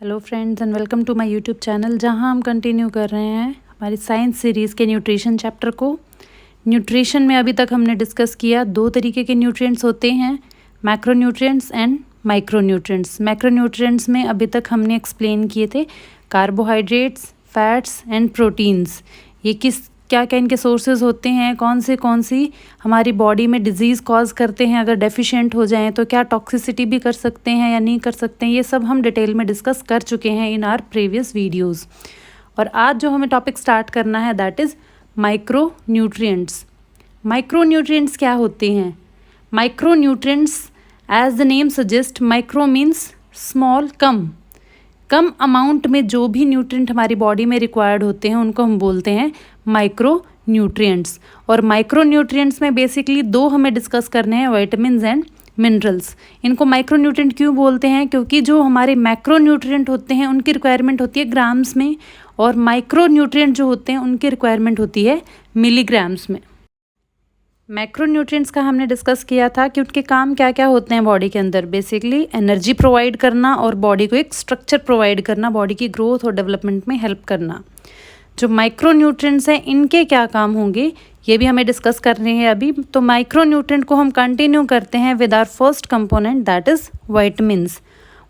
Hello friends and welcome to my YouTube channel, जहां हम continue कर रहे हैं हमारी साइंस सीरीज़ के न्यूट्रिशन चैप्टर को। न्यूट्रिशन में अभी तक हमने डिस्कस किया दो तरीके के न्यूट्रिएंट्स होते हैं, मैक्रोन्यूट्रिएंट्स एंड माइक्रोन्यूट्रिएंट्स। मैक्रोन्यूट्रिएंट्स में अभी तक हमने एक्सप्लेन किए थे कार्बोहाइड्रेट्स, फैट्स एंड प्रोटीन्स। ये क्या क्या इनके सोर्सेज होते हैं, कौन सी हमारी बॉडी में डिजीज़ कॉज करते हैं, अगर डेफिशिएंट हो जाएं तो क्या टॉक्सिसिटी भी कर सकते हैं या नहीं कर सकते हैं, ये सब हम डिटेल में डिस्कस कर चुके हैं इन आवर प्रीवियस वीडियोस। और आज जो हमें टॉपिक स्टार्ट करना है that is micronutrients. Micronutrients क्या होते हैं? Micronutrients as the name suggest, micro means small, कम अमाउंट में जो भी न्यूट्रिएंट हमारी बॉडी में रिक्वायर्ड होते हैं उनको हम बोलते हैं माइक्रो न्यूट्रिएंट्स। और माइक्रो न्यूट्रिएंट्स में बेसिकली दो हमें डिस्कस करने हैं, विटामिन्स एंड मिनरल्स। इनको माइक्रो न्यूट्रिएंट क्यों बोलते हैं? क्योंकि जो हमारे मैक्रो न्यूट्रिएंट होते हैं उनकी रिक्वायरमेंट होती है ग्राम्स में, और माइक्रो न्यूट्रिएंट जो होते हैं उनकी रिक्वायरमेंट होती है मिलीग्राम्स में। मैक्रोन्यूट्रिएंट्स का हमने डिस्कस किया था कि उनके काम क्या क्या होते हैं बॉडी के अंदर। बेसिकली एनर्जी प्रोवाइड करना और बॉडी को एक स्ट्रक्चर प्रोवाइड करना, बॉडी की ग्रोथ और डेवलपमेंट में हेल्प करना। जो माइक्रोन्यूट्रिएंट्स हैं इनके क्या काम होंगे ये भी हमें डिस्कस करने हैं अभी। तो माइक्रोन्यूट्रिएंट को हम कंटिन्यू करते हैं with our first component that is vitamins.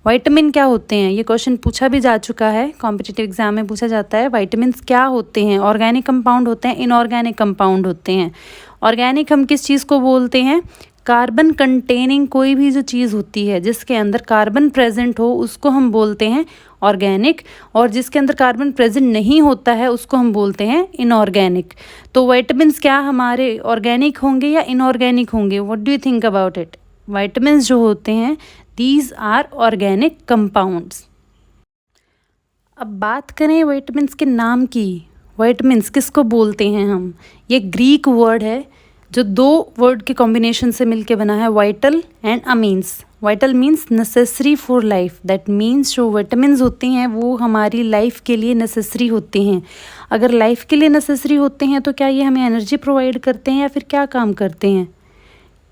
Vitamin क्या होते हैं? ये क्वेश्चन पूछा भी जा चुका है, कॉम्पिटिटिव एग्जाम में पूछा जाता है। विटामिन्स क्या होते हैं? ऑर्गेनिक कंपाउंड होते हैं, इनऑर्गेनिक कंपाउंड होते हैं। ऑर्गेनिक हम किस चीज़ को बोलते हैं? कार्बन कंटेनिंग कोई भी जो चीज़ होती है जिसके अंदर कार्बन प्रेजेंट हो उसको हम बोलते हैं ऑर्गेनिक, और जिसके अंदर कार्बन प्रेजेंट नहीं होता है उसको हम बोलते हैं इनऑर्गेनिक। तो विटामिन्स क्या हमारे ऑर्गेनिक होंगे या इनऑर्गेनिक होंगे? What do you think about it? Vitamins जो होते हैं दीज आर ऑर्गेनिक कंपाउंड्स। अब बात करें विटामिन्स के नाम की। विटामिन्स किसको बोलते हैं हम? ये ग्रीक वर्ड है जो दो वर्ड के कॉम्बिनेशन से मिलके बना है, vital and amines. Vital means necessary for life, that means जो विटामिन्स होते हैं वो हमारी लाइफ के लिए नेसेसरी होते हैं। अगर लाइफ के लिए नेसेसरी होते हैं तो क्या ये हमें एनर्जी प्रोवाइड करते हैं या फिर क्या काम करते हैं?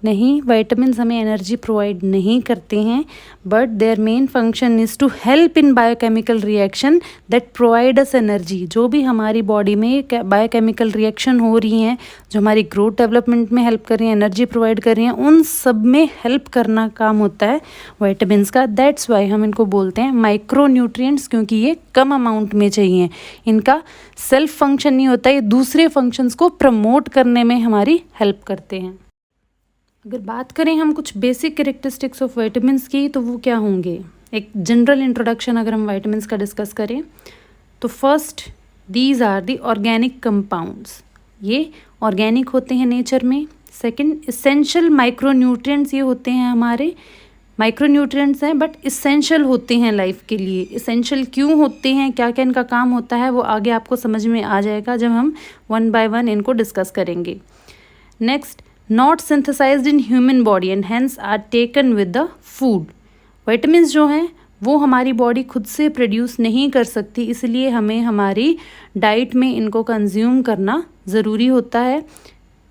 नहीं, विटामिन्स हमें एनर्जी प्रोवाइड नहीं करते हैं, but their main function is to help in biochemical reaction that provide us energy. जो भी हमारी बॉडी में बायोकेमिकल रिएक्शन हो रही हैं, जो हमारी ग्रोथ डेवलपमेंट में हेल्प कर रही हैं, एनर्जी प्रोवाइड कर रही हैं, उन सब में हेल्प करना काम होता है विटामिन्स का। दैट्स वाई हम इनको बोलते हैं माइक्रो न्यूट्रिएंट्स, क्योंकि ये कम अमाउंट में चाहिए। इनका सेल्फ फंक्शन नहीं होता, ये दूसरे फंक्शंस को प्रमोट करने में हमारी हेल्प करते हैं। अगर बात करें हम कुछ बेसिक कैरेक्टरिस्टिक्स ऑफ विटामिन्स की तो वो क्या होंगे? एक जनरल इंट्रोडक्शन अगर हम विटामिन्स का डिस्कस करें तो first, these are the organic compounds. ये ऑर्गेनिक होते हैं नेचर में। सेकंड, इसेंशियल माइक्रोन्यूट्रिएंट्स, ये होते हैं हमारे माइक्रोन्यूट्रिएंट्स हैं बट इसेंशियल होते हैं लाइफ के लिए। इसेंशियल क्यों होते हैं, क्या क्या इनका काम होता है, वो आगे आपको समझ में आ जाएगा जब हम वन बाय वन इनको डिस्कस करेंगे। Next, not synthesized in human body and hence are taken with the food. Vitamins जो हैं वो हमारी बॉडी खुद से प्रोड्यूस नहीं कर सकती, इसलिए हमें हमारी डाइट में इनको कंज्यूम करना ज़रूरी होता है।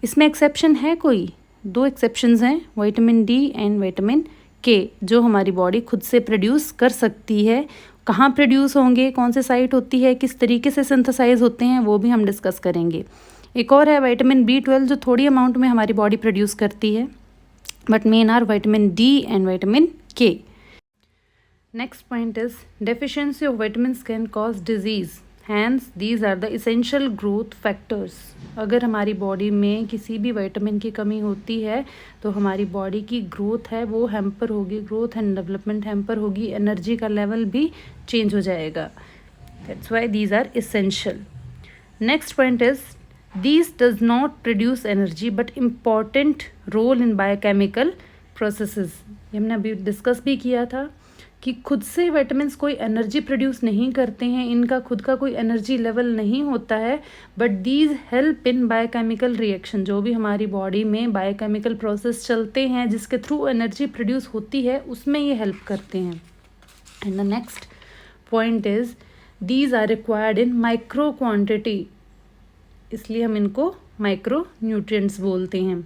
इसमें एक्सेप्शन है कोई? दो एक्सेप्शंस हैं, विटामिन डी एंड विटामिन के, जो हमारी बॉडी खुद से प्रोड्यूस कर सकती है। कहाँ प्रोड्यूस होंगे, कौन से साइट होती है, किस तरीके से सिंथेसाइज होते हैं, वो भी हम डिस्कस करेंगे। एक और है विटामिन B12 जो थोड़ी अमाउंट में हमारी बॉडी प्रोड्यूस करती है, but main are vitamin D and vitamin K. Next point is deficiency of vitamins can cause disease, hence these are the essential growth factors. अगर हमारी बॉडी में किसी भी विटामिन की कमी होती है तो हमारी बॉडी की ग्रोथ है वो हैम्पर होगी, ग्रोथ एंड डेवलपमेंट हैम्पर होगी, एनर्जी का लेवल भी चेंज हो जाएगा। That's why these are essential. Next point is These does not produce energy but important role in biochemical processes। ये हमने अभी डिस्कस भी किया था कि खुद से विटामिन्स कोई एनर्जी प्रोड्यूस नहीं करते हैं, इनका खुद का कोई एनर्जी लेवल नहीं होता है, but these help in biochemical reaction. जो भी हमारी बॉडी में बायोकेमिकल प्रोसेस चलते हैं जिसके थ्रू एनर्जी प्रोड्यूस होती है उसमें ये हेल्प करते हैं। And the next point is these are required in micro quantity, इसलिए हम इनको माइक्रो न्यूट्रिएंट्स बोलते हैं।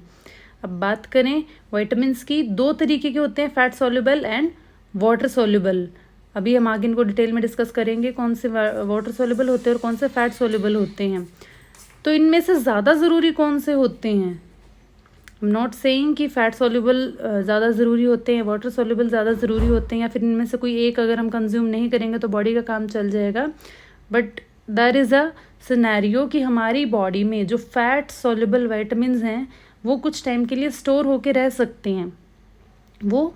अब बात करें विटामिन्स की, दो तरीके के होते हैं, fat soluble and water soluble. अभी हम आगे इनको डिटेल में डिस्कस करेंगे, कौन से वाटर सोल्यूबल होते हैं और कौन से फैट सोल्यूबल होते हैं। तो इनमें से ज़्यादा ज़रूरी कौन से होते हैं? आई एम नॉट सेइंग कि फ़ैट सोल्यूबल ज़्यादा ज़रूरी होते हैं, वाटर सोल्यूबल ज़्यादा ज़रूरी होते हैं, या फिर इनमें से कोई एक अगर हम कंज्यूम नहीं करेंगे तो बॉडी का काम चल जाएगा। But there is a scenario कि हमारी बॉडी में जो फैट सोल्यूबल विटामिन्स हैं वो कुछ टाइम के लिए स्टोर होके रह सकते हैं। वो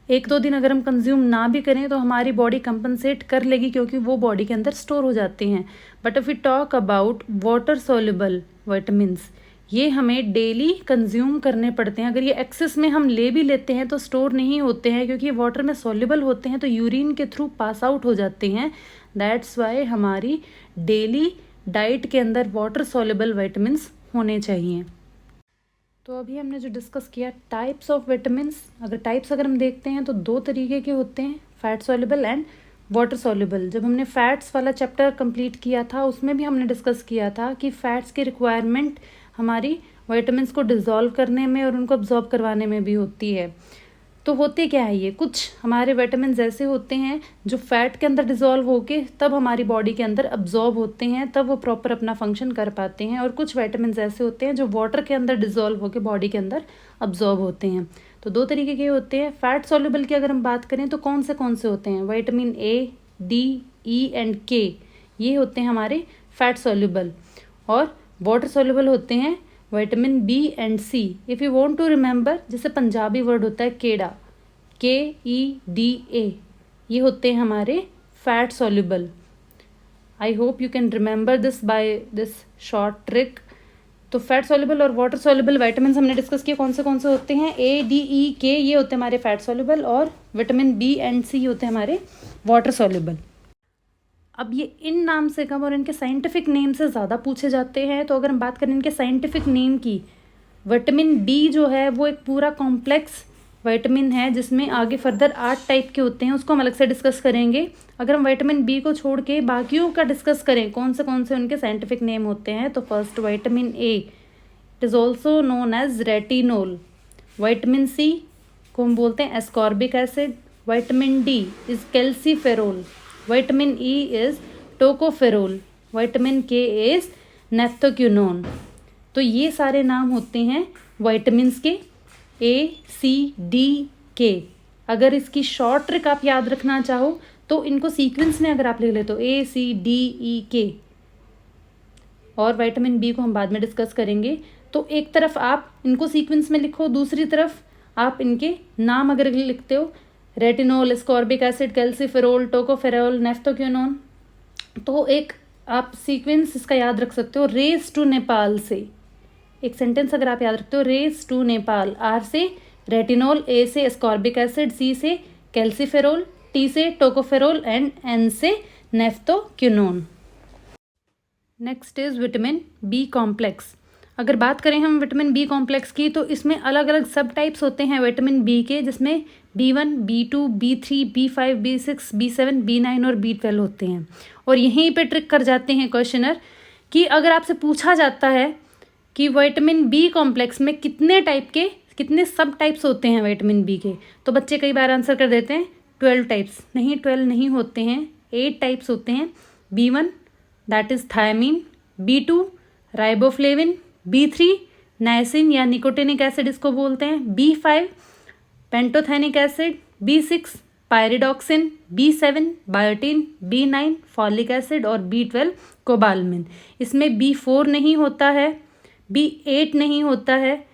1-2 दिन अगर हम कंज्यूम ना भी करें तो हमारी बॉडी कंपनसेट कर लेगी, क्योंकि वो बॉडी के अंदर स्टोर हो जाते हैं। But if we talk about water soluble vitamins, ये हमें डेली कंज्यूम करने पड़ते हैं। अगर ये एक्सेस में हम ले भी लेते हैं तो स्टोर नहीं होते हैं, क्योंकि ये वाटर में सोल्यूबल होते हैं तो यूरिन के थ्रू पास आउट हो जाते हैं। दैट्स वाई हमारी डेली डाइट के अंदर वाटर सोल्यूबल विटामिन्स होने चाहिए। तो अभी हमने जो डिस्कस किया टाइप्स ऑफ विटामिन्स, अगर हम देखते हैं तो 2 तरीके के होते हैं, fat soluble and water soluble. जब हमने फैट्स वाला चैप्टर कंप्लीट किया था उसमें भी हमने डिस्कस किया था कि फैट्स की रिक्वायरमेंट हमारी विटामिन्स को डिज़ोल्व करने में और उनको अब्जॉर्ब करवाने में भी होती है। तो होते क्या है, ये कुछ हमारे विटामिन्स ऐसे होते हैं जो फैट के अंदर डिज़ोल्व होके तब हमारी बॉडी के अंदर अब्जॉर्ब होते हैं, तब वो प्रॉपर अपना फंक्शन कर पाते हैं। और कुछ विटामिन्स ऐसे होते हैं जो वाटर के अंदर डिज़ोल्व होके बॉडी के अंदर अब्जॉर्ब होते हैं। तो 2 तरीके के होते हैं। फैट सोल्यूबल की अगर हम बात करें तो कौन से होते हैं? Vitamin A, D, E and K, ये होते हैं हमारे फैट सोल्यूबल। और वाटर सोल्यूबल होते हैं vitamin B and C. If you want to remember, जैसे पंजाबी वर्ड होता है केड़ा, KEDA, ये होते हैं हमारे fat soluble. I hope you can remember this by this short trick. तो फैट सोल्यूबल और वाटर सोल्यूबल विटामिन हमने डिस्कस किए कौन से होते हैं। ADEK ये होते हैं हमारे फैट सोल्यूबल, और विटामिन बी एंड सी होते हैं हमारे वाटर सोल्यूबल। अब ये इन नाम से कम और इनके साइंटिफिक नेम से ज़्यादा पूछे जाते हैं। तो अगर हम बात करें इनके साइंटिफिक नेम की, विटामिन बी जो है वो एक पूरा कॉम्प्लेक्स विटामिन है जिसमें आगे फर्दर 8 टाइप के होते हैं, उसको हम अलग से डिस्कस करेंगे। अगर हम विटामिन बी को छोड़ के बाकियों का डिस्कस करें कौन से उनके साइंटिफिक नेम होते हैं, तो first vitamin A, it is also known as retinol. Vitamin C को हम बोलते हैं ascorbic acid. Vitamin D is calciferol. Vitamin E is tocopherol. Vitamin K is naphthoquinone. तो ये सारे नाम होते हैं विटामिन्स के, ACDK। अगर इसकी शॉर्ट ट्रिक आप याद रखना चाहो तो इनको सीक्वेंस में अगर आप लिख ले तो ACDEK। और विटामिन बी को हम बाद में डिस्कस करेंगे। तो एक तरफ आप इनको सीक्वेंस में लिखो, दूसरी तरफ आप इनके नाम अगर लिखते हो, retinol, ascorbic acid, calciferol, tocopherol, naphthoquinone, तो एक आप सीक्वेंस इसका याद रख सकते हो। रेस टू नेपाल से एक सेंटेंस अगर आप याद रखते हो, रेस टू नेपाल। आर से रेटिनोल, ए से एस्कॉर्बिक एसिड, सी से कैल्सीफेरोल, टी से टोकोफेरोल एंड एन से naphthoquinone. Next is vitamin B complex. अगर बात करें हम विटामिन बी कॉम्प्लेक्स की तो इसमें अलग अलग सब टाइप्स होते हैं विटामिन बी के, जिसमें B1, B2, B3, B5, B6, B7, B9 और B12 होते हैं। और यहीं पे ट्रिक कर जाते हैं क्वेश्चनर कि अगर आपसे पूछा जाता है कि विटामिन बी कॉम्प्लेक्स में कितने सब टाइप्स होते हैं विटामिन बी के, तो बच्चे कई बार आंसर कर देते हैं 12 टाइप्स। नहीं, 12 नहीं होते हैं, 8 टाइप्स होते हैं। B1 that is thiamine, B2 riboflavin, B3 niacin या निकोटिनिक एसिड इसको बोलते हैं, B5 pantothenic acid, B6 pyridoxine, B7 biotin, B9 folic acid और B12 कोबालमिन। इसमें B4 नहीं होता है, B8 नहीं होता है।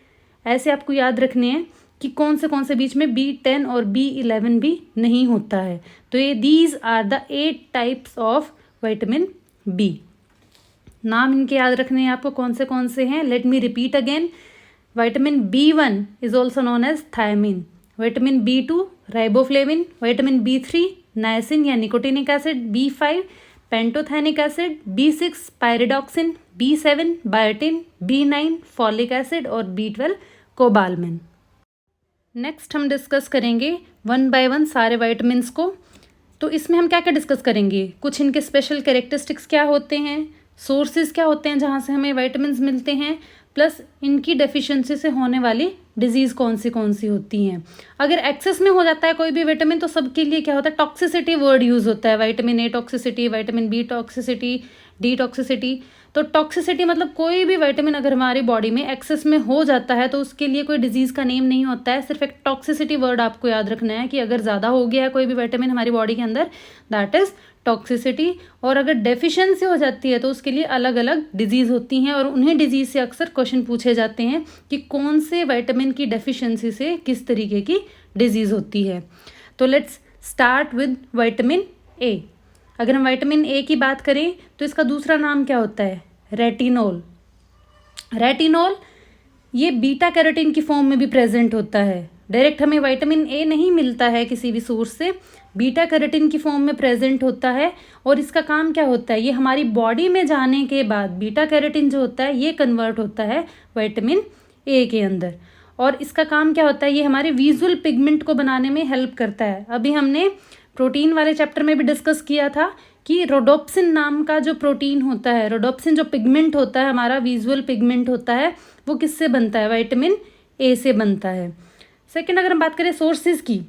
ऐसे आपको याद रखने हैं कि कौन से बीच में B10 और B11 भी नहीं होता है। तो ये these are the 8 types of vitamin B. नाम इनके याद रखने हैं आपको कौन से हैं। Let me repeat again. Vitamin B1 is also known as thiamine, vitamin B2 riboflavin, vitamin B3 niacin या nicotinic acid, B5 pantothenic acid, B6 pyridoxine, B7 biotin, B9 folic acid और B12 कोबालमिन। नेक्स्ट हम discuss करेंगे 1 bye 1 सारे vitamins को। तो इसमें हम क्या क्या डिस्कस करेंगे, कुछ इनके स्पेशल कैरेक्टरिस्टिक्स क्या होते हैं, सोर्सेज क्या होते हैं जहाँ से हमें विटामिन्स मिलते हैं, प्लस इनकी डेफिशिएंसी से होने वाली डिजीज़ कौन सी होती हैं। अगर एक्सेस में हो जाता है कोई भी विटामिन तो सबके लिए क्या होता है, टॉक्सिसिटी वर्ड यूज़ होता है, vitamin A toxicity, vitamin B toxicity, D toxicity. तो टॉक्सिसिटी मतलब कोई भी विटामिन अगर हमारी बॉडी में एक्सेस में हो जाता है तो उसके लिए कोई डिजीज़ का नेम नहीं होता है, सिर्फ एक टॉक्सिसिटी वर्ड आपको याद रखना है कि अगर ज़्यादा हो गया है कोई भी विटामिन हमारी बॉडी के अंदर, दैट इज़ टॉक्सिसिटी। और अगर डेफिशिएंसी हो जाती है तो उसके लिए अलग अलग डिजीज़ होती हैं और उन्हीं डिजीज़ से अक्सर क्वेश्चन पूछे जाते हैं कि कौन से विटामिन की डेफिशिएंसी से किस तरीके की डिजीज़ होती है। तो let's start with vitamin A. अगर हम विटामिन ए की बात करें तो इसका दूसरा नाम क्या होता है, रेटिनॉल। रेटिनॉल ये बीटा कैरोटीन की फॉर्म में भी प्रेजेंट होता है। डायरेक्ट हमें विटामिन ए नहीं मिलता है किसी भी सोर्स से, बीटा कैरोटीन की फॉर्म में प्रेजेंट होता है। और इसका काम क्या होता है, ये हमारी बॉडी में जाने के बाद बीटा कैरोटीन जो होता है ये कन्वर्ट होता है विटामिन ए के अंदर। और इसका काम क्या होता है, ये हमारे विजुअल पिगमेंट को बनाने में हेल्प करता है। अभी हमने प्रोटीन वाले चैप्टर में भी डिस्कस किया था कि रोडोप्सिन नाम का जो प्रोटीन होता है, रोडोप्सिन जो पिगमेंट होता है हमारा विजुअल पिगमेंट होता है, वो किससे बनता है, विटामिन ए से बनता है। सेकंड, अगर हम बात करें सोर्सेज की,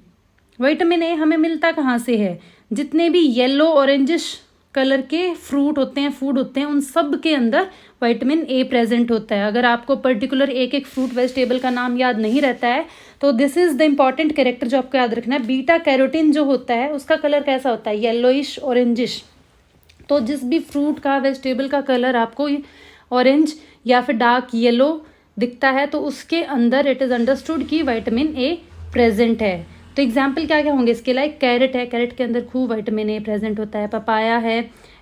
विटामिन ए हमें मिलता कहाँ से है, जितने भी येलो ऑरेंजिश कलर के फ्रूट होते हैं, फूड होते हैं, उन सब के अंदर विटामिन ए प्रेजेंट होता है। अगर आपको पर्टिकुलर एक एक फ्रूट वेजिटेबल का नाम याद नहीं रहता है तो this is the important character जो आपको याद रखना है। बीटा कैरोटीन जो होता है उसका कलर कैसा होता है, येलोइश ऑरेंजिश। तो जिस भी फ्रूट का वेजिटेबल का कलर आपको ऑरेंज या फिर डार्क येलो दिखता है तो उसके अंदर इट इज़ अंडरस्टूड कि विटामिन ए प्रेजेंट है। तो एग्जाम्पल क्या क्या होंगे इसके, लाइक कैरेट है, कैरेट के अंदर खूब विटामिन ए प्रेजेंट होता है। पपाया है,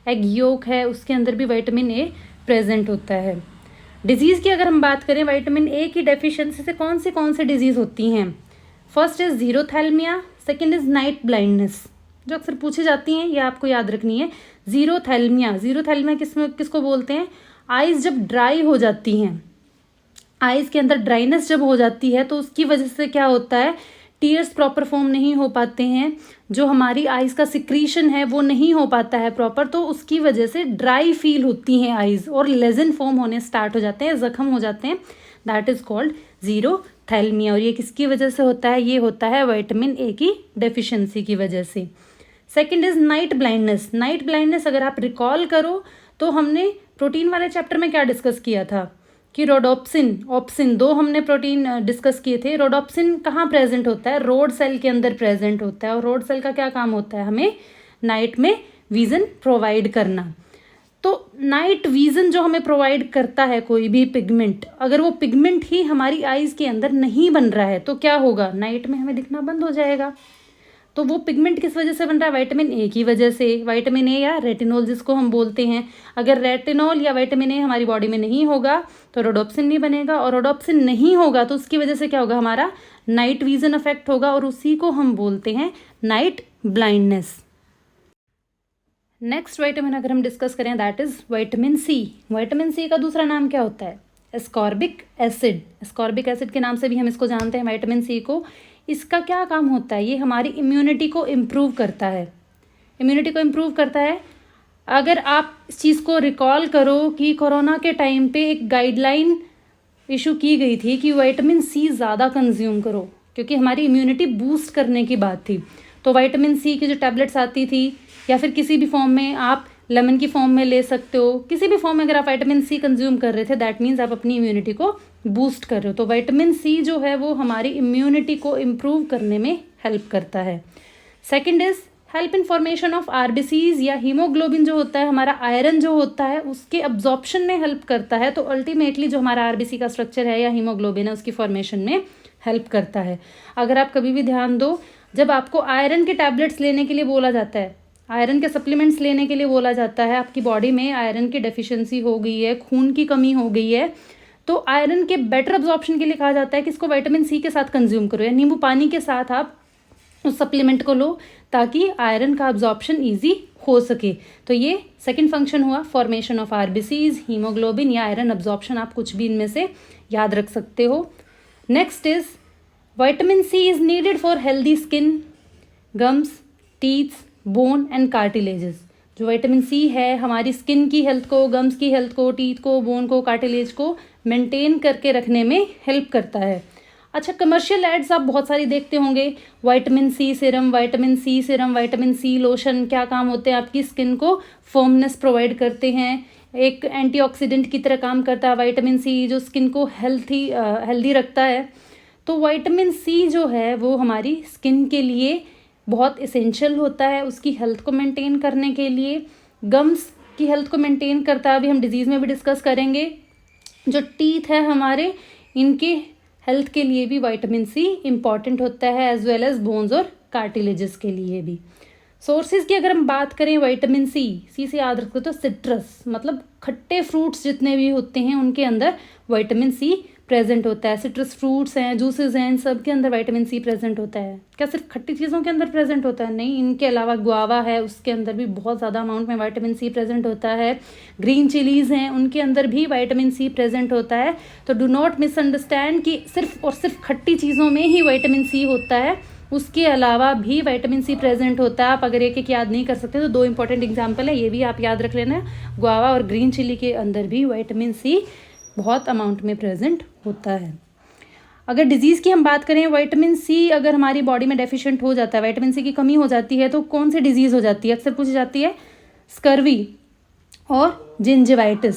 एग योक है, उसके अंदर भी विटामिन ए प्रेजेंट होता है। डिजीज़ की अगर हम बात करें, विटामिन ए की डेफिशिएंसी से कौन से डिजीज़ होती हैं। First is xerophthalmia, second is night blindness, जो अक्सर पूछी जाती हैं, ये आपको याद रखनी है। जीरोथैल्मिया किसको बोलते हैं, आइज़ जब ड्राई हो जाती हैं, आइज़ के अंदर ड्राइनेस जब हो जाती है तो उसकी वजह से क्या होता है, टीयर्स प्रॉपर फॉर्म नहीं हो पाते हैं, जो हमारी आइज़ का सिक्रीशन है वो नहीं हो पाता है प्रॉपर, तो उसकी वजह से ड्राई फील होती हैं आइज़ और लेजन फॉर्म होने स्टार्ट हो जाते हैं, जख्म हो जाते हैं, दैट इज़ कॉल्ड जीरोथैल्मिया। और ये किसकी वजह से होता है, ये होता है विटामिन ए की डेफिशिएंसी की वजह से। Second is night blindness. Night blindness अगर आप रिकॉल करो तो हमने प्रोटीन वाले चैप्टर में क्या डिस्कस किया था कि ऑप्सिन दो हमने प्रोटीन डिस्कस किए थे। रोडोप्सिन कहाँ प्रेजेंट होता है, रोड सेल के अंदर प्रेजेंट होता है। और रोड सेल का क्या काम होता है, हमें नाइट में विजन प्रोवाइड करना। तो नाइट विजन जो हमें प्रोवाइड करता है कोई भी पिगमेंट, अगर वो पिगमेंट ही हमारी आइज़ के अंदर नहीं बन रहा है तो क्या होगा, नाइट में हमें दिखना बंद हो जाएगा। तो वो पिगमेंट किस वजह से बन रहा है, विटामिन ए की वजह से। विटामिन ए या रेटिनॉल जिसको हम बोलते हैं, अगर रेटिनॉल या विटामिन ए हमारी बॉडी में नहीं होगा तो रोडोप्सिन नहीं बनेगा, और रोडोप्सिन नहीं होगा तो उसकी वजह से क्या होगा, हमारा नाइट विजन अफेक्ट होगा, और उसी को हम बोलते हैं नाइट ब्लाइंडनेस। नेक्स्ट विटामिन अगर हम डिस्कस करें, that is vitamin C. Vitamin C का दूसरा नाम क्या होता है, एस्कॉर्बिक एसिड। एस्कॉर्बिक एसिड के नाम से भी हम इसको जानते हैं, विटामिन सी को। इसका क्या काम होता है, ये हमारी इम्यूनिटी को इम्प्रूव करता है। इम्यूनिटी को इम्प्रूव करता है। अगर आप इस चीज़ को रिकॉल करो कि कोरोना के टाइम पे एक गाइडलाइन इशू की गई थी कि विटामिन सी ज़्यादा कंज्यूम करो, क्योंकि हमारी इम्यूनिटी बूस्ट करने की बात थी। तो विटामिन सी की जो टैबलेट्स आती थी, या फिर किसी भी फॉर्म में आप लेमन की फॉर्म में ले सकते हो, किसी भी फॉर्म में अगर आप विटामिन सी कंज्यूम कर रहे थे, दैट मीन्स आप अपनी इम्यूनिटी को बूस्ट कर रहे हो। तो विटामिन सी जो है वो हमारी इम्यूनिटी को इम्प्रूव करने में हेल्प करता है। Second is help in formation of RBCs या हीमोग्लोबिन जो होता है, हमारा आयरन जो होता है उसके अब्जॉर्प्शन में हेल्प करता है। तो अल्टीमेटली जो हमारा आरबीसी का स्ट्रक्चर है या हीमोग्लोबिन है उसकी फॉर्मेशन में हेल्प करता है। अगर आप कभी भी ध्यान दो, जब आपको आयरन के टैबलेट्स लेने के लिए बोला जाता है, आयरन के सप्लीमेंट्स लेने के लिए बोला जाता है, आपकी बॉडी में आयरन की डेफिशिएंसी हो गई है, खून की कमी हो गई है, तो आयरन के बेटर अब्जॉर्प्शन के लिए कहा जाता है कि इसको विटामिन सी के साथ कंज्यूम करो, या नींबू पानी के साथ आप उस सप्लीमेंट को लो ताकि आयरन का अब्जॉर्प्शन ईजी हो सके। तो ये सेकंड फंक्शन हुआ, फॉर्मेशन ऑफ आरबीसीज, हीमोग्लोबिन या आयरन अब्जॉर्प्शन, आप कुछ भी इनमें से याद रख सकते हो। Next is vitamin C is needed for healthy skin, gums, teeth, bone and cartilages. जो विटामिन सी है हमारी स्किन की हेल्थ को, गम्स की हेल्थ को, टीथ को, बोन को, कार्टिलेज को मेंटेन करके रखने में हेल्प करता है। अच्छा, कमर्शियल एड्स आप बहुत सारी देखते होंगे, vitamin C serum, vitamin C serum, vitamin C lotion. क्या काम होते हैं? आपकी स्किन को फर्मनेस प्रोवाइड करते हैं, एक एंटीऑक्सीडेंट की तरह काम करता है विटामिन सी, जो स्किन को हेल्दी रखता है। तो विटामिन सी जो है वो हमारी स्किन के लिए बहुत इसेंशियल होता है, उसकी हेल्थ को मेंटेन करने के लिए। गम्स की हेल्थ को मेंटेन करता है, अभी हम डिजीज़ में भी डिस्कस करेंगे। जो टीथ है हमारे, इनके हेल्थ के लिए भी विटामिन सी इम्पॉर्टेंट होता है, एज वेल एज बोन्स और कार्टिलेजेस के लिए भी। सोर्सेज की अगर हम बात करें विटामिन सी से याद रखो तो सिट्रस, मतलब खट्टे फ्रूट्स जितने भी होते हैं उनके अंदर विटामिन सी प्रेजेंट होता है। सिट्रस फ्रूट्स हैं, जूसेस हैं, इन सब के अंदर विटामिन सी प्रेजेंट होता है। क्या सिर्फ खट्टी चीज़ों के अंदर प्रेजेंट होता है? नहीं, इनके अलावा गुआवा है, उसके अंदर भी बहुत ज़्यादा अमाउंट में विटामिन सी प्रेजेंट होता है। ग्रीन चिलीज़ हैं, उनके अंदर भी विटामिन सी प्रेजेंट होता है। तो डू नॉट मिसअंडरस्टैंड कि सिर्फ और सिर्फ खट्टी चीज़ों में ही विटामिन सी होता है, उसके अलावा भी विटामिन सी प्रेजेंट होता है। आप अगर एक एक याद नहीं कर सकते तो दो इंपॉर्टेंट एग्जाम्पल है, ये भी आप याद रख लेना। गुआवा और ग्रीन चिली के अंदर भी विटामिन सी बहुत अमाउंट में प्रेजेंट होता है। अगर डिजीज़ की हम बात करें, विटामिन सी अगर हमारी बॉडी में डेफिशिएंट हो जाता है, विटामिन सी की कमी हो जाती है, तो कौन सी डिजीज़ हो जाती है? अक्सर पूछी जाती है, स्कर्वी और जिंजिवाइटिस।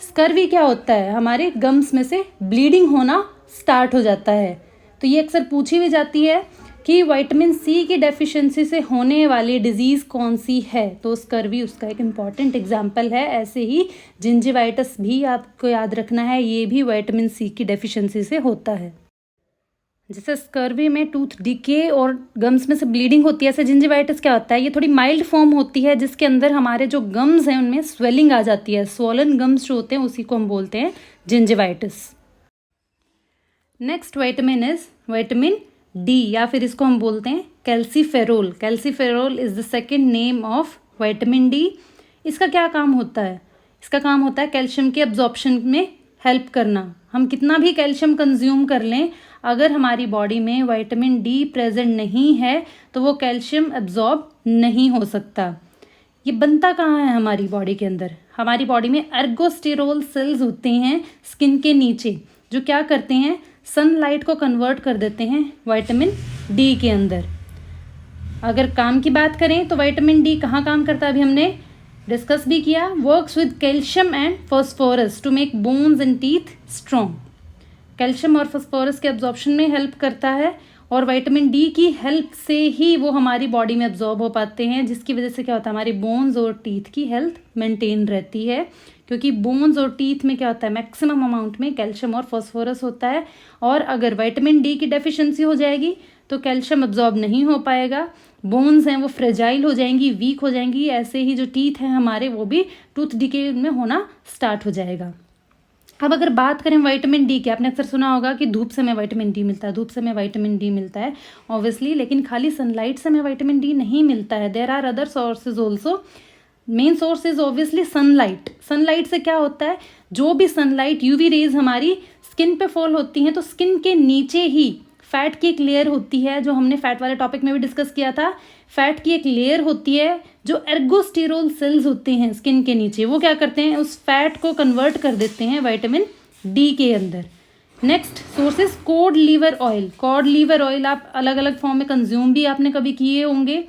स्कर्वी क्या होता है? हमारे गम्स में से ब्लीडिंग होना स्टार्ट हो जाता है। तो ये अक्सर पूछी भी जाती है कि विटामिन सी की डेफिशिएंसी से होने वाली डिजीज़ कौन सी है, तो स्कर्वी उसका एक इम्पॉर्टेंट एग्जाम्पल है। ऐसे ही जिंजिवाइटिस भी आपको याद रखना है, ये भी विटामिन सी की डेफिशिएंसी से होता है। जैसे स्कर्वी में टूथ डिके और गम्स में से ब्लीडिंग होती है, ऐसे जिंजिवाइटिस क्या होता है? ये थोड़ी माइल्ड फॉर्म होती है, जिसके अंदर हमारे जो गम्स हैं उनमें स्वेलिंग आ जाती है। स्वॉलन गम्स जो होते हैं उसी को हम बोलते हैं gingivitis. Next vitamin is vitamin D, या फिर इसको हम बोलते हैं calciferol. Calciferol is the second name of vitamin D. इसका क्या काम होता है? इसका काम होता है कैल्शियम के एब्जॉर्प्शन में हेल्प करना। हम कितना भी कैल्शियम कंज्यूम कर लें, अगर हमारी बॉडी में विटामिन डी प्रेजेंट नहीं है तो वो कैल्शियम एब्जॉर्ब नहीं हो सकता। ये बनता कहाँ है हमारी बॉडी के अंदर? हमारी बॉडी में एर्गोस्टेरोल सेल्स होते हैं स्किन के नीचे, जो क्या करते हैं, सनलाइट को कन्वर्ट कर देते हैं विटामिन डी के अंदर। अगर काम की बात करें तो विटामिन डी कहाँ काम करता है? अभी हमने डिस्कस भी किया, works with calcium and phosphorus to make bones and teeth strong. Calcium और फॉस्फोरस के एब्जॉर्प्शन में हेल्प करता है, और विटामिन डी की हेल्प से ही वो हमारी बॉडी में एब्जॉर्ब हो पाते हैं, जिसकी वजह से क्या होता है, हमारी बोन्स और टीथ की हेल्थ मेंटेन रहती है। क्योंकि बोन्स और टीथ में क्या होता है, मैक्सिमम अमाउंट में कैल्शियम और फॉस्फोरस होता है, और अगर विटामिन डी की डेफिशिएंसी हो जाएगी तो कैल्शियम एब्जॉर्ब नहीं हो पाएगा, बोन्स हैं वो फ्रेजाइल हो जाएंगी, वीक हो जाएंगी। ऐसे ही जो टीथ हैं हमारे, वो भी टूथ डिके में होना स्टार्ट हो जाएगा। अब अगर बात करें विटामिन डी की, आपने अक्सर सुना होगा कि धूप से हमें विटामिन डी मिलता है, धूप से हमें विटामिन डी मिलता है ऑब्वियसली, लेकिन खाली सनलाइट से हमें विटामिन डी नहीं मिलता है। There are other sources also. Main source is obviously sunlight. Sunlight से क्या होता है, जो भी सनलाइट यूवी रेज हमारी स्किन पे फॉल होती हैं, तो स्किन के नीचे ही फैट की एक लेयर होती है, जो हमने फैट वाले टॉपिक में भी डिस्कस किया था। फैट की एक लेयर होती है, जो एर्गोस्टेरोल सेल्स होते हैं स्किन के नीचे, वो क्या करते हैं, उस फैट को कन्वर्ट कर देते हैं विटामिन डी के अंदर। Next source is cod liver oil. Cod liver oil आप अलग अलग फॉर्म में कंज्यूम भी आपने कभी किए होंगे।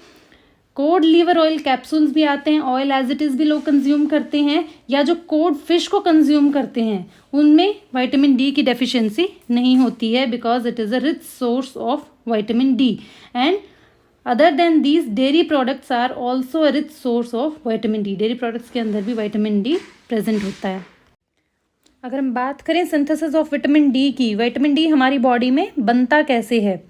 कोड लीवर ऑयल कैप्सूल्स भी आते हैं, ऑयल एज इट इज़ भी लोग कंज्यूम करते हैं, या जो कोड फिश को कंज्यूम करते हैं उनमें विटामिन डी की डेफिशिएंसी नहीं होती है, because it is a rich source of vitamin D. And other than these dairy products are also a rich source of vitamin D. Dairy products के अंदर भी विटामिन डी प्रेजेंट होता है। अगर हम बात करें सिंथेसिस ऑफ विटामिन डी की, विटामिन डी हमारी बॉडी में बनता कैसे है,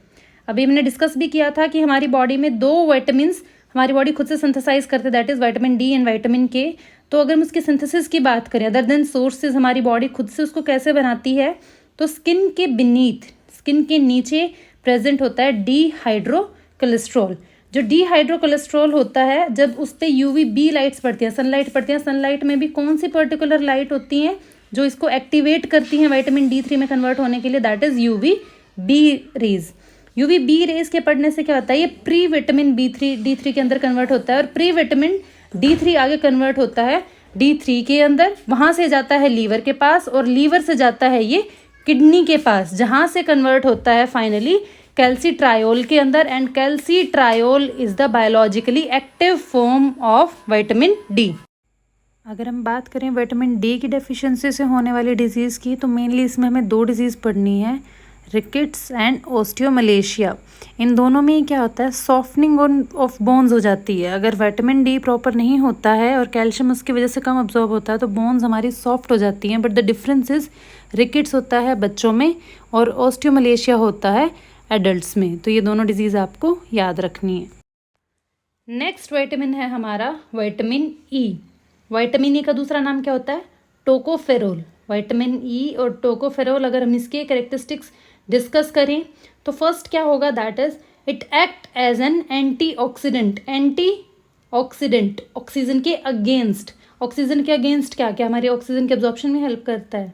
अभी हमने डिस्कस भी किया था कि हमारी बॉडी में दो विटामिन हमारी बॉडी खुद से सिंथेसाइज करते, that is vitamin D and vitamin के। तो अगर हम उसकी सिंथेसिस की बात करें, अदर देन सोर्सेज हमारी बॉडी खुद से उसको कैसे बनाती है, तो स्किन के बीनीथ, स्किन के नीचे प्रेजेंट होता है डीहाइड्रो कोलेस्ट्रॉल। जो डीहाइड्रो कोलेस्ट्रॉल होता है, जब उस पर यूवी बी लाइट्स पड़ती हैं, सनलाइट पड़ती है, सनलाइट में भी कौन सी पर्टिकुलर लाइट होती हैं जो इसको एक्टिवेट करती हैं विटामिन D3 में कन्वर्ट होने के लिए, that is UV B rays. UV B rays के पड़ने से क्या होता है, ये प्री विटामिन D3 के अंदर कन्वर्ट होता है, और प्री विटामिन D3 आगे कन्वर्ट होता है D3 के अंदर, वहाँ से जाता है लीवर के पास, और लीवर से जाता है ये किडनी के पास, जहाँ से कन्वर्ट होता है फाइनली कैल्सीट्रायोल के अंदर, and calcitriol is the biologically active form of vitamin D. अगर हम बात करें विटामिन डी की डेफिशिएंसी से होने वाली डिजीज़ की, तो मेनली इसमें हमें दो डिजीज़ पढ़नी है, रिकेट्स एंड ओस्टियोमलेशिया। इन दोनों में क्या होता है, सॉफ्टनिंग ऑफ बोन्स हो जाती है। अगर विटामिन डी प्रॉपर नहीं होता है और कैल्शियम उसकी वजह से कम अब्जॉर्ब होता है तो बोन्स हमारी सॉफ्ट हो जाती हैं। But the difference is rickets होता है बच्चों में और ओस्टियोमलेशिया होता है एडल्ट्स में। तो ये दोनों डिजीज़ आपको याद रखनी है। नेक्स्ट विटामिन है हमारा विटामिन ई। विटामिन ई का दूसरा नाम क्या होता है, टोकोफेरोल। विटामिन ई और टोकोफेरोल, अगर हम इसके कैरेक्टरिस्टिक्स डिस्कस करें तो फर्स्ट क्या होगा, that is it act as an antioxidant. Antioxidant oxygen के अगेंस्ट। ऑक्सीजन के अगेंस्ट क्या क्या, हमारे ऑक्सीजन के एब्जॉर्प्शन में हेल्प करता है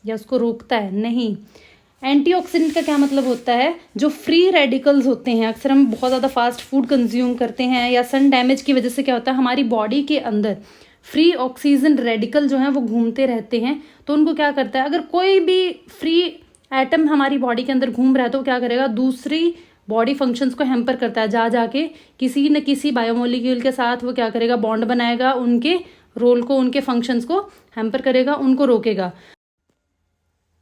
या उसको रोकता है, नहीं। एंटीऑक्सीडेंट का क्या मतलब होता है, जो फ्री रेडिकल्स होते हैं, अक्सर हम बहुत ज़्यादा फास्ट फूड कंज्यूम करते हैं या सन डैमेज की वजह से क्या होता है, हमारी बॉडी के अंदर फ्री ऑक्सीजन रेडिकल जो हैं वो घूमते रहते हैं। तो उनको क्या करता है, अगर कोई भी फ्री एटम हमारी बॉडी के अंदर घूम रहा है तो क्या करेगा, दूसरी बॉडी फंक्शंस को हैम्पर करता है। जा जाके किसी न किसी बायोमोलिक्यूल के साथ वो क्या करेगा, बॉन्ड बनाएगा, उनके रोल को, उनके फंक्शंस को हैम्पर करेगा, उनको रोकेगा।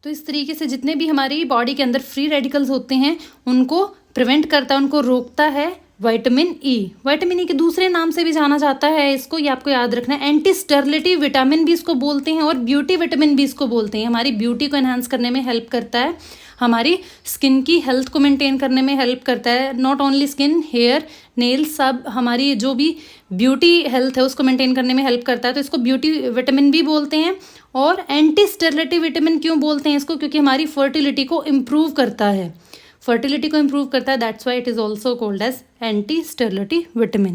तो इस तरीके से जितने भी हमारी बॉडी के अंदर फ्री रेडिकल्स होते हैं उनको प्रिवेंट करता है, उनको रोकता है विटामिन ई। विटामिन ई के दूसरे नाम से भी जाना जाता है इसको, ये आपको याद रखना है। एंटी स्टेरिलिटी विटामिन भी इसको बोलते हैं और ब्यूटी विटामिन भी इसको बोलते हैं। हमारी ब्यूटी को एनहांस करने में हेल्प करता है, हमारी स्किन की हेल्थ को मेंटेन करने में हेल्प करता है। Not only skin, hair, nails, सब हमारी जो भी ब्यूटी हेल्थ है उसको मेंटेन करने में हेल्प करता है। तो इसको ब्यूटी विटामिन भी बोलते हैं। और एंटी स्टेरिलिटी विटामिन क्यों बोलते हैं इसको, क्योंकि हमारी फर्टिलिटी को इम्प्रूव करता है, फर्टिलिटी को इम्प्रूव करता है, that's why it is also called as anti sterility vitamin.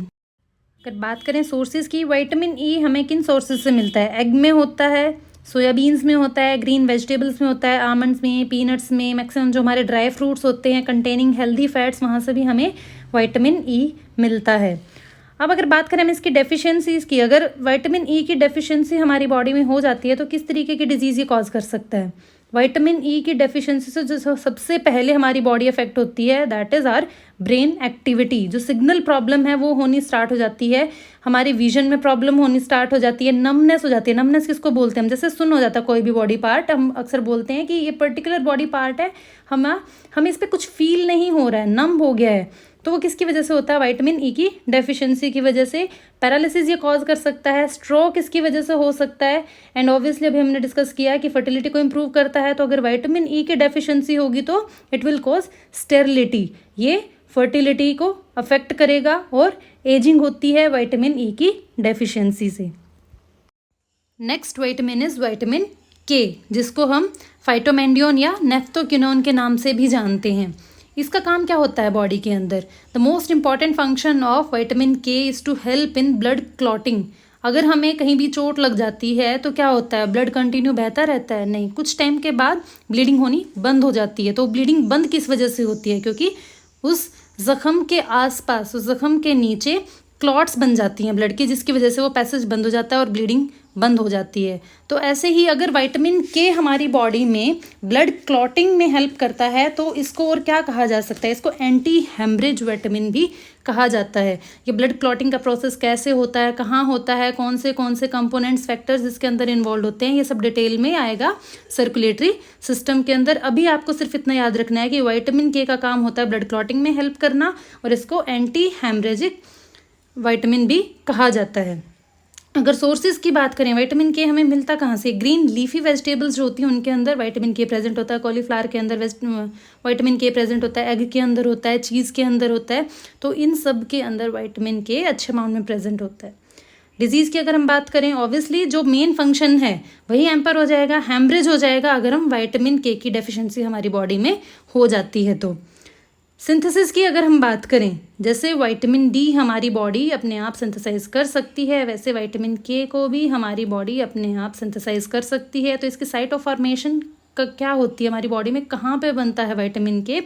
अगर बात करें सोर्सेज की, विटामिन ई हमें किन सोर्सेज से मिलता है, एग में होता है, सोयाबीन्स में होता है, ग्रीन वेजिटेबल्स में होता है, आमंड्स में, पीनट्स में, मैक्सिमम जो हमारे ड्राई फ्रूट्स होते हैं कंटेनिंग हेल्दी फैट्स, वहाँ से भी हमें विटामिन ई मिलता है। अब अगर बात करें हम इसकी डेफिशिएंसीज की, अगर विटामिन ई की डेफिशिएंसी हमारी बॉडी में हो जाती है तो किस तरीके की डिजीज़ ये कॉज कर सकता है। विटामिन ई की डेफिशिएंसी से जो सबसे पहले हमारी बॉडी अफेक्ट होती है, that is our brain activity. जो सिग्नल प्रॉब्लम है वो होनी स्टार्ट हो जाती है, हमारी विजन में प्रॉब्लम होनी स्टार्ट हो जाती है, नमनेस हो जाती है। नमनेस किसको बोलते हैं, हम जैसे सुन हो जाता है कोई भी बॉडी पार्ट, हम अक्सर बोलते हैं कि ये पर्टिकुलर बॉडी पार्ट है, हमें इस पर कुछ फील नहीं हो रहा है, नम हो गया है। तो वो किसकी वजह से होता है, विटामिन ई की डेफिशिएंसी की वजह से। पैरालिसिस ये कॉज कर सकता है, स्ट्रोक इसकी वजह से हो सकता है, एंड ऑब्वियसली अभी हमने डिस्कस किया कि फर्टिलिटी को इम्प्रूव करता है। तो अगर विटामिन ई की डेफिशिएंसी होगी तो इट विल कॉज स्टेरिलिटी, ये फर्टिलिटी को अफेक्ट करेगा और एजिंग होती है विटामिन ई की डेफिशिएंसी से। नेक्स्ट विटामिन इज विटामिन के, जिसको हम फाइटोमेंडियोन या नेफ्थोक्विनोन के नाम से भी जानते हैं। इसका काम क्या होता है बॉडी के अंदर, the most important function of vitamin K is to help in blood clotting. अगर हमें कहीं भी चोट लग जाती है तो क्या होता है, ब्लड कंटिन्यू बहता रहता है, नहीं, कुछ टाइम के बाद ब्लीडिंग होनी बंद हो जाती है। तो ब्लीडिंग बंद किस वजह से होती है, क्योंकि उस जख्म के आसपास, उस जख्म के नीचे क्लॉट्स बन जाती हैं ब्लड की, जिसकी वजह से वो पैसेज बंद हो जाता है और ब्लीडिंग बंद हो जाती है। तो ऐसे ही अगर विटामिन के हमारी बॉडी में ब्लड क्लॉटिंग में हेल्प करता है तो इसको और क्या कहा जा सकता है, इसको एंटी हेमरेज विटामिन भी कहा जाता है। ये ब्लड क्लॉटिंग का प्रोसेस कैसे होता है, कहाँ होता है, कौन से कंपोनेंट्स, फैक्टर्स इसके अंदर इन्वॉल्व होते हैं, ये सब डिटेल में आएगा सर्कुलेटरी सिस्टम के अंदर। अभी आपको सिर्फ इतना याद रखना है कि विटामिन के का काम होता है ब्लड क्लॉटिंग में हेल्प करना, और इसको एंटी हेमरेजिक विटामिन भी कहा जाता है। अगर सोर्सेज की बात करें, विटामिन के हमें मिलता कहाँ से, ग्रीन लीफी वेजिटेबल्स जो होती हैं उनके अंदर विटामिन के प्रेजेंट होता है, कॉलीफ्लावर के अंदर विटामिन के प्रेजेंट होता है, एग के अंदर होता है, चीज़ के अंदर होता है। तो इन सब के अंदर विटामिन के अच्छे अमाउंट में प्रेजेंट होता है। डिजीज़ की अगर हम बात करें, ऑब्वियसली जो मेन फंक्शन है वही हैम्पर हो जाएगा, हैमरेज हो जाएगा अगर हम विटामिन के की डेफिशिएंसी हमारी बॉडी में हो जाती है। तो सिंथेसिस की अगर हम बात करें, जैसे विटामिन डी हमारी बॉडी अपने आप सिंथेसाइज कर सकती है, वैसे विटामिन के को भी हमारी बॉडी अपने आप सिंथेसाइज कर सकती है। तो इसकी साइट ऑफ फॉर्मेशन का क्या होती है हमारी बॉडी में, कहाँ पे बनता है विटामिन के,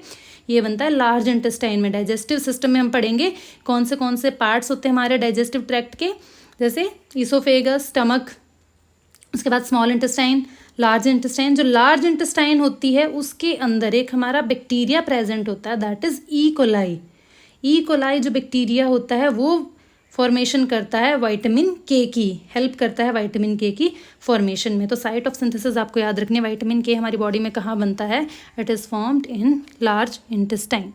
ये बनता है लार्ज इंटेस्टाइन में। डाइजेस्टिव सिस्टम में हम पढ़ेंगे कौन से पार्ट्स होते हैं हमारे डाइजेस्टिव ट्रैक्ट के, जैसे ईसोफेगस, स्टमक, उसके बाद स्मॉल इंटेस्टाइन, लार्ज इंटेस्टाइन। जो लार्ज इंटेस्टाइन होती है उसके अंदर एक हमारा बैक्टीरिया प्रेजेंट होता है, that is E coli. E coli जो बैक्टीरिया होता है वो फॉर्मेशन करता है विटामिन के की, हेल्प करता है विटामिन के की फॉर्मेशन में। तो साइट ऑफ सिंथेसिस आपको याद रखनी है, विटामिन के हमारी बॉडी में कहाँ बनता है, it is formed in large intestine.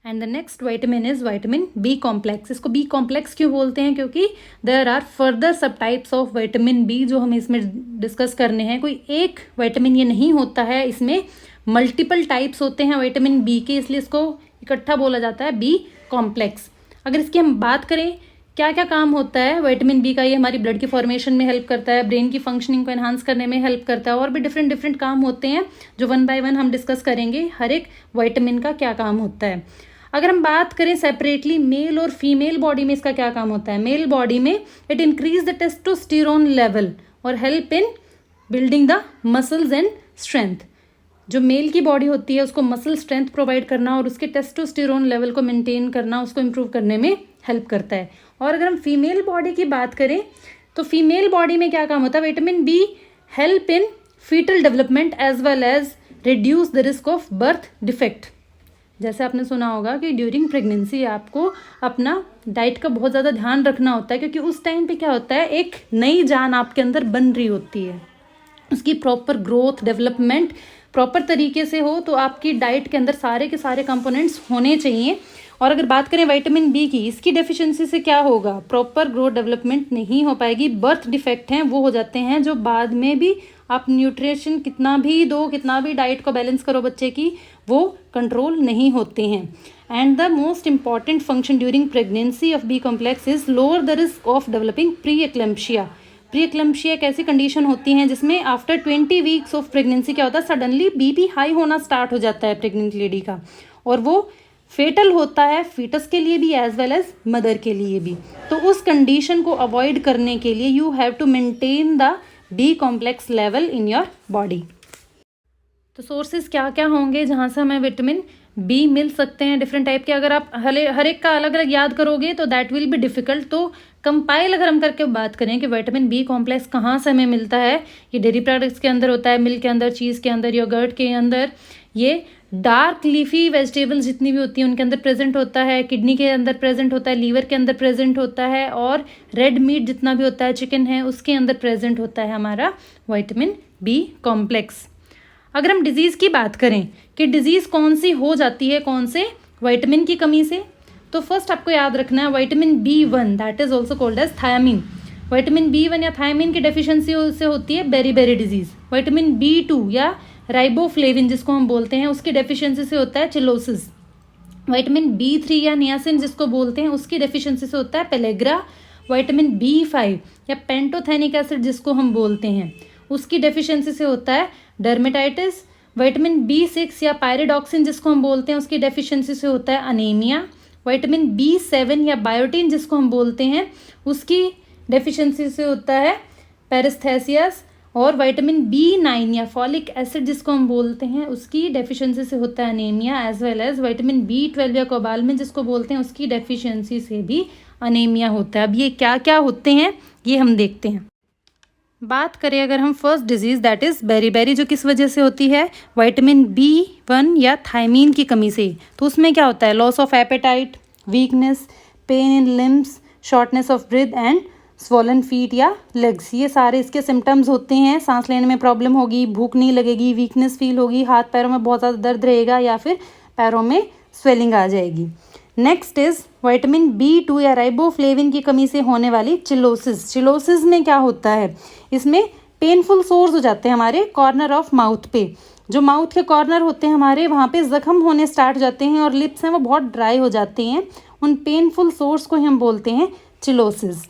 And the next vitamin is vitamin B complex. इसको बी कॉम्प्लेक्स क्यों बोलते हैं, क्योंकि there are further sub types of vitamin B जो हमें इसमें डिस्कस करने हैं। कोई एक विटामिन ये नहीं होता है, इसमें मल्टीपल टाइप्स होते हैं विटामिन बी के, इसलिए इसको इकट्ठा बोला जाता है बी कॉम्प्लेक्स। अगर इसकी हम बात करें क्या क्या काम होता है विटामिन बी का, ये हमारी ब्लड के फॉर्मेशन में हेल्प करता है, ब्रेन की फंक्शनिंग को एनहांस करने में हेल्प करता है, और भी डिफरेंट डिफरेंट काम होते हैं जो वन बाय वन हम डिस्कस करेंगे हर एक विटामिन का क्या काम होता है। अगर हम बात करें सेपरेटली मेल और फीमेल बॉडी में इसका क्या काम होता है, मेल बॉडी में it increase the testosterone level और help in building the muscles and strength. जो मेल की बॉडी होती है उसको मसल स्ट्रेंथ प्रोवाइड करना और उसके टेस्टोस्टेरोन लेवल को मेंटेन करना, उसको इम्प्रूव करने में हेल्प करता है। और अगर हम फीमेल बॉडी की बात करें तो फीमेल बॉडी में क्या काम होता है, vitamin B help in fetal development as well as reduce the risk of birth defect. जैसे आपने सुना होगा कि ड्यूरिंग प्रेगनेंसी आपको अपना डाइट का बहुत ज़्यादा ध्यान रखना होता है, क्योंकि उस टाइम पे क्या होता है, एक नई जान आपके अंदर बन रही होती है, उसकी प्रॉपर ग्रोथ डेवलपमेंट प्रॉपर तरीके से हो, तो आपकी डाइट के अंदर सारे के सारे कंपोनेंट्स होने चाहिए। और अगर बात करें विटामिन बी की, इसकी डेफिशिएंसी से क्या होगा, प्रॉपर ग्रोथ डेवलपमेंट नहीं हो पाएगी, बर्थ डिफेक्ट हैं वो हो जाते हैं, जो बाद में भी आप न्यूट्रिशन कितना भी दो, कितना भी डाइट को बैलेंस करो बच्चे की, वो कंट्रोल नहीं होते हैं। And the most important function during pregnancy of B complex is lower the risk of developing pre eclampsia. Pre eclampsia एक ऐसी कंडीशन होती है जिसमें आफ्टर 20 वीक्स ऑफ प्रेगनेंसी क्या होता है, सडनली बीपी हाई होना स्टार्ट हो जाता है प्रेग्नेंट लेडी का, और वो फेटल होता है फीटस के लिए भी एज वेल एज मदर के लिए भी। तो उस कंडीशन को अवॉइड करने के लिए you have to maintain the B complex level in your body. तो सोर्सेज क्या क्या होंगे जहाँ से हमें विटामिन बी मिल सकते हैं डिफरेंट टाइप के। अगर आप हर एक का अलग अलग याद करोगे तो दैट विल बी डिफिकल्ट। तो कंपाइल अगर हम करके बात करें कि विटामिन बी कॉम्प्लेक्स कहाँ से हमें मिलता है, ये डेयरी प्रोडक्ट्स के अंदर होता है, मिल्क के अंदर, चीज़ के अंदर, योगर्ट के अंदर, ये डार्क लीफी वेजिटेबल्स जितनी भी होती हैं उनके अंदर प्रेजेंट होता है, किडनी के अंदर प्रेजेंट होता है, लीवर के अंदर प्रेजेंट होता है, और रेड मीट जितना भी होता है, चिकन है, उसके अंदर प्रेजेंट होता है हमारा विटामिन बी कॉम्प्लेक्स। अगर हम डिजीज़ की बात करें कि डिजीज़ कौन सी हो जाती है कौन से विटामिन की कमी से, तो फर्स्ट आपको याद रखना है vitamin B1 that is also called as thiamine. Vitamin B1 या थायमीन की डेफिशिएंसी से होती है बेरी डिजीज़। विटामिन B2 या राइबोफ्लेविन जिसको हम बोलते हैं उसकी डेफिशिएंसी से होता है चिलोसिस। विटामिन B3 या नियासिन जिसको बोलते हैं उसकी डेफिशिएंसी से होता है पेलेग्रा। विटामिन B5 या पेंटोथेनिक एसिड जिसको हम बोलते हैं उसकी डेफिशिएंसी से होता है डर्मेटाइटिस। विटामिन B6 या पायरिडॉक्सिन जिसको हम बोलते हैं उसकी डेफिशिएंसी से होता है अनीमिया। विटामिन B7 या बायोटीन जिसको हम बोलते हैं उसकी डेफिशिएंसी से होता है पेरिस्थेसिस। और विटामिन B9 या फॉलिक एसिड जिसको हम बोलते हैं उसकी डेफिशिएंसी से होता है anaemia, as well as vitamin B12 या कोबालमिन जिसको बोलते हैं उसकी डेफिशिएंसी से भी अनीमिया होता है। अब ये क्या क्या होते हैं ये हम देखते हैं। बात करें अगर हम first disease that is beri जो किस वजह से होती है, विटामिन B1 या थायमीन की कमी से, तो उसमें क्या होता है, loss of appetite, weakness, pain in limbs, shortness of breath and swollen feet या लेग्स, ये सारे इसके सिम्टम्स होते हैं। सांस लेने में प्रॉब्लम होगी, भूख नहीं लगेगी, वीकनेस फील होगी, हाथ पैरों में बहुत ज़्यादा दर्द रहेगा या फिर पैरों में स्वेलिंग आ जाएगी। नेक्स्ट इज विटामिन B2 या राइबोफ्लेविन की कमी से होने वाली चिलोसिस। चिलोसिस में क्या होता है, इसमें पेनफुल सोर्स हो जाते हैं हमारे कॉर्नर ऑफ माउथ पे, जो माउथ के कॉर्नर होते हैं हमारे वहाँ पे जख्म होने स्टार्ट हो जाते हैं और लिप्स हैं वो बहुत ड्राई हो जाते हैं, उन पेनफुल सोर्स को हम बोलते हैं cheilosis.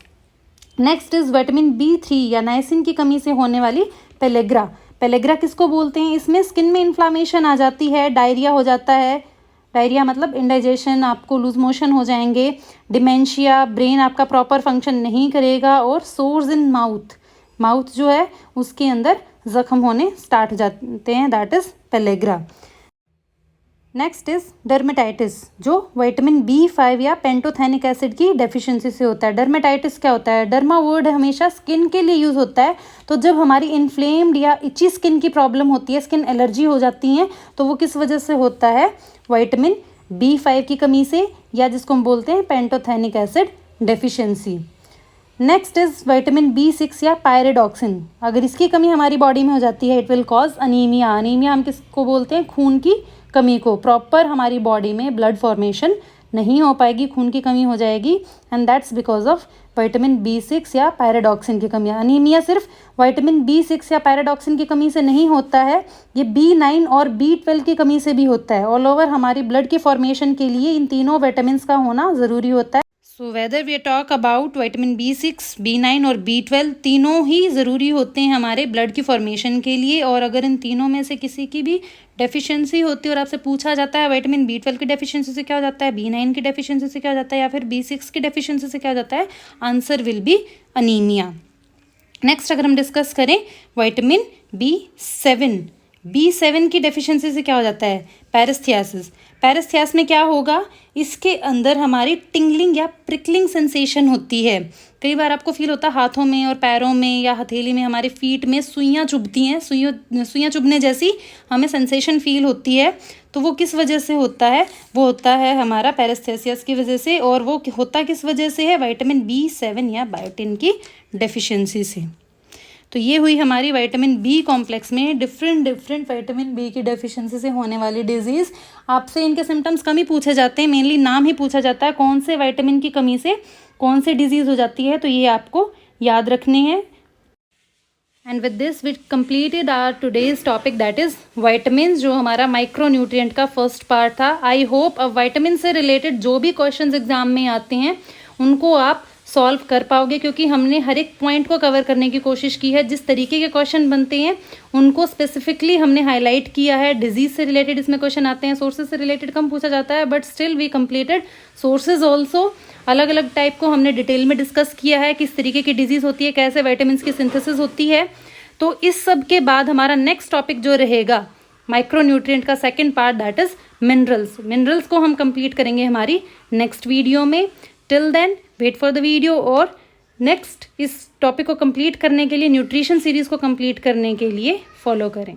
Next is vitamin B3 या नाइसिन की कमी से होने वाली पेलेग्रा। पेलेग्रा किसको बोलते हैं, इसमें स्किन में इन्फ्लामेशन आ जाती है, डायरिया हो जाता है, डायरिया मतलब इंडाइजेशन, आपको लूज मोशन हो जाएंगे, डिमेंशिया, ब्रेन आपका प्रॉपर फंक्शन नहीं करेगा, और सोर्स इन माउथ, माउथ जो है उसके अंदर जख्म होने स्टार्ट हो जाते हैं, that is pellagra. Next is dermatitis, जो विटामिन B5 या पेंटोथेनिक एसिड की डेफिशिएंसी से होता है। डर्मेटाइटिस क्या होता है? डर्मा वर्ड हमेशा स्किन के लिए यूज़ होता है, तो जब हमारी इन्फ्लेम्ड या इची स्किन की प्रॉब्लम होती है, स्किन एलर्जी हो जाती है, तो वो किस वजह से होता है? विटामिन B5 की कमी से, या जिसको हम बोलते हैं pantothenic acid deficiency. Next is vitamin B6 या पायरिडॉक्सिन। अगर इसकी कमी हमारी बॉडी में हो जाती है, it will cause anaemia. Anaemia हम किसको बोलते हैं? खून की कमी को। प्रॉपर हमारी बॉडी में ब्लड फॉर्मेशन नहीं हो पाएगी, खून की कमी हो जाएगी, and that's because of vitamin B6 या पायरिडॉक्सिन की कमी। अनीमिया सिर्फ विटामिन B6 या पायरिडॉक्सिन की कमी से नहीं होता है, ये B9 और B12 की कमी से भी होता है। ऑल ओवर हमारी ब्लड की फॉर्मेशन के लिए इन तीनों विटामिन का होना ज़रूरी होता है। So whether we talk about vitamin B6, B9 और B12, तीनों ही ज़रूरी होते हैं हमारे ब्लड की फॉर्मेशन के लिए। और अगर इन तीनों में से किसी की भी डेफिशिएंसी होती है और आपसे पूछा जाता है विटामिन B12 की डेफिशिएंसी से क्या हो जाता है, B9 की डेफिशिएंसी से क्या हो जाता है, या फिर B6 की डेफिशिएंसी से क्या हो जाता है, answer will be anaemia. Next अगर हम डिस्कस करें विटामिन B7 की डेफिशिएंसी से क्या हो जाता है, पैरेस्थियासिस। पैरेस्थियास में क्या होगा, इसके अंदर हमारी टिंगलिंग या प्रिकलिंग सेंसेशन होती है। कई बार आपको फील होता है हाथों में और पैरों में या हथेली में, हमारे फीट में सुइयाँ चुभती हैं, सुइयाँ चुभने जैसी हमें सेंसेशन फील होती है। तो वो किस वजह से होता है? वो होता है हमारा पैरेस्थेसिस की वजह से। और वो होता किस वजह से है? विटामिन B7 या बायोटिन की डेफिशिएंसी से। तो ये हुई हमारी विटामिन B कॉम्प्लेक्स में डिफरेंट विटामिन B की डेफिशिएंसी से होने वाली डिजीज़। आपसे इनके सिम्टम्स कम ही पूछे जाते हैं, मेनली नाम ही पूछा जाता है, कौन से विटामिन की कमी से कौन से डिजीज़ हो जाती है, तो ये आपको याद रखने हैं। And with this we completed our today's topic, that is vitamin, जो हमारा माइक्रो न्यूट्रिएंट का फर्स्ट पार्ट था। आई होप अब विटामिन से रिलेटेड जो भी क्वेश्चंस एग्जाम में आते हैं उनको आप सॉल्व कर पाओगे, क्योंकि हमने हर एक पॉइंट को कवर करने की कोशिश की है। जिस तरीके के क्वेश्चन बनते हैं उनको स्पेसिफिकली हमने हाईलाइट किया है। डिजीज से रिलेटेड इसमें क्वेश्चन आते हैं, सोर्सेज से रिलेटेड कम पूछा जाता है, but still we completed sources also. अलग अलग टाइप को हमने डिटेल में डिस्कस किया है, किस तरीके की डिजीज होती है, कैसे विटामिन की सिंथेसिस होती है। तो इस सब के बाद हमारा नेक्स्ट टॉपिक जो रहेगा माइक्रो न्यूट्रिएंट का second part, that is minerals. Minerals को हम कंप्लीट करेंगे हमारी नेक्स्ट वीडियो में। Till then wait for the video, और नेक्स्ट इस टॉपिक को कंप्लीट करने के लिए, न्यूट्रिशन सीरीज़ को कंप्लीट करने के लिए फॉलो करें।